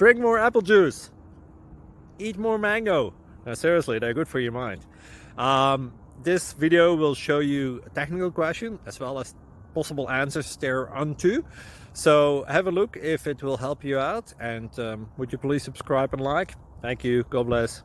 Drink more apple juice. Eat more mango. No, seriously, they're good for your mind. This video will show you a technical question as well as possible answers thereunto. So have a look if it will help you out, and would you please subscribe and like? Thank you. God bless.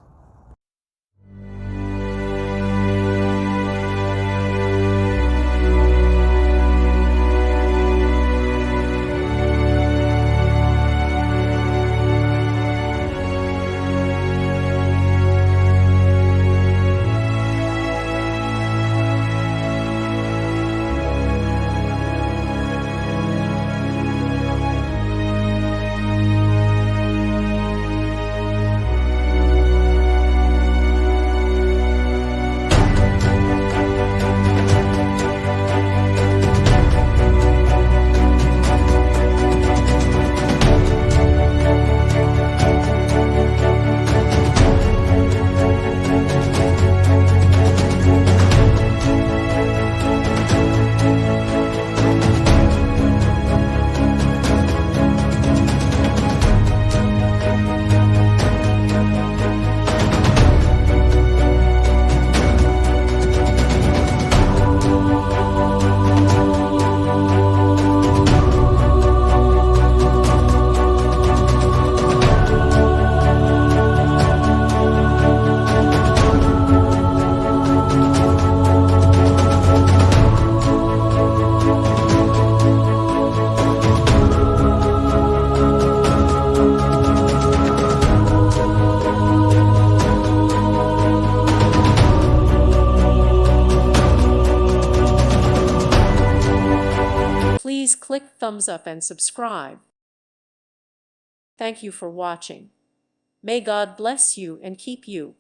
Please click thumbs up and subscribe. Thank you for watching. May God bless you and keep you.